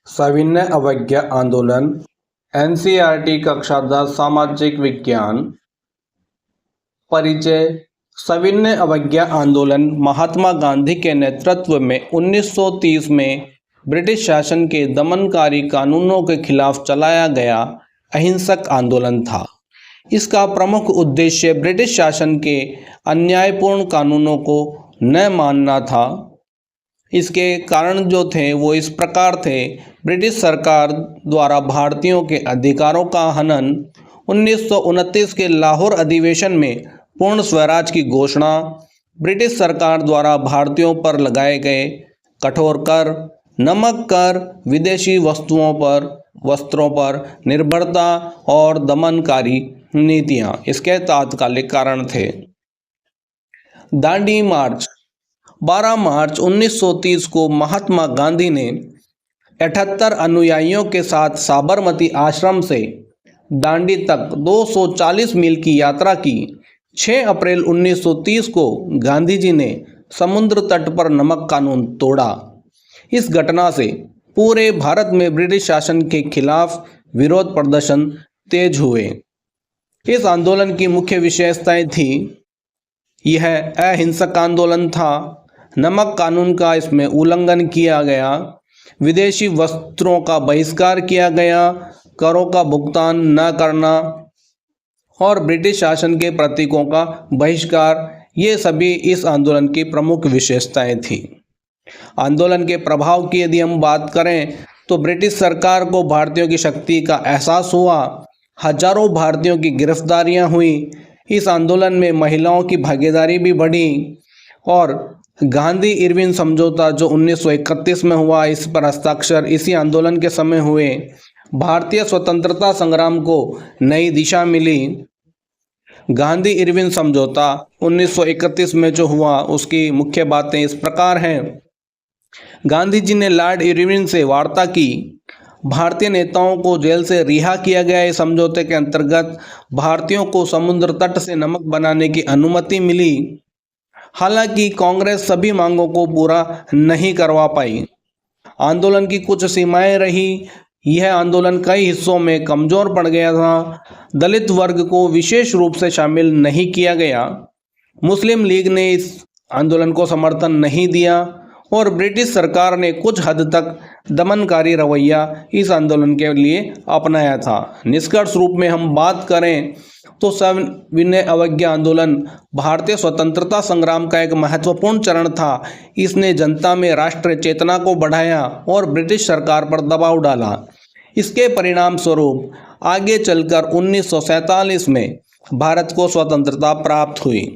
सविनय अवज्ञा आंदोलन। एनसीईआरटी कक्षा 10 सामाजिक विज्ञान। परिचय। सविनय अवज्ञा आंदोलन महात्मा गांधी के नेतृत्व में 1930 में ब्रिटिश शासन के दमनकारी कानूनों के खिलाफ चलाया गया अहिंसक आंदोलन था। इसका प्रमुख उद्देश्य ब्रिटिश शासन के अन्यायपूर्ण कानूनों को न मानना था। इसके कारण जो थे वो इस प्रकार थे। ब्रिटिश सरकार द्वारा भारतीयों के अधिकारों का हनन, 1929 के लाहौर अधिवेशन में पूर्ण स्वराज की घोषणा, ब्रिटिश सरकार द्वारा भारतीयों पर लगाए गए कठोर कर, नमक कर, विदेशी वस्त्रों पर निर्भरता और दमनकारी नीतियां इसके तात्कालिक कारण थे। दांडी मार्च। 12 मार्च 1930 को महात्मा गांधी ने 78 अनुयायियों के साथ साबरमती आश्रम से दांडी तक 240 मील की यात्रा की। 6 अप्रैल 1930 को गांधी जी ने समुद्र तट पर नमक कानून तोड़ा। इस घटना से पूरे भारत में ब्रिटिश शासन के खिलाफ विरोध प्रदर्शन तेज हुए। इस आंदोलन की मुख्य विशेषताएं थी। यह अहिंसक आंदोलन था। नमक कानून का इसमें उल्लंघन किया गया, विदेशी वस्त्रों का बहिष्कार किया गया, करों का भुगतान न करना और ब्रिटिश शासन के प्रतीकों का बहिष्कार, ये सभी इस आंदोलन की प्रमुख विशेषताएं थी। आंदोलन के प्रभाव की यदि हम बात करें तो ब्रिटिश सरकार को भारतीयों की शक्ति का एहसास हुआ। हजारों भारतीयों की गिरफ्तारियां हुई। इस आंदोलन में महिलाओं की भागीदारी भी बढ़ी और गांधी इरविन समझौता जो 1931 में हुआ, इस पर हस्ताक्षर इसी आंदोलन के समय हुए। भारतीय स्वतंत्रता संग्राम को नई दिशा मिली। गांधी इरविन समझौता 1931 में जो हुआ उसकी मुख्य बातें इस प्रकार हैं। गांधी जी ने लॉर्ड इरविन से वार्ता की। भारतीय नेताओं को जेल से रिहा किया गया। इस समझौते के अंतर्गत भारतीयों को समुद्र तट से नमक बनाने की अनुमति मिली। हालांकि कांग्रेस सभी मांगों को पूरा नहीं करवा पाई। आंदोलन की कुछ सीमाएं रही। यह आंदोलन कई हिस्सों में कमजोर पड़ गया था। दलित वर्ग को विशेष रूप से शामिल नहीं किया गया। मुस्लिम लीग ने इस आंदोलन को समर्थन नहीं दिया और ब्रिटिश सरकार ने कुछ हद तक दमनकारी रवैया इस आंदोलन के लिए अपनाया था। निष्कर्ष रूप में हम बात करें तो सविनय अवज्ञा आंदोलन भारतीय स्वतंत्रता संग्राम का एक महत्वपूर्ण चरण था। इसने जनता में राष्ट्रीय चेतना को बढ़ाया और ब्रिटिश सरकार पर दबाव डाला। इसके परिणाम स्वरूप आगे चलकर 1947 में भारत को स्वतंत्रता प्राप्त हुई।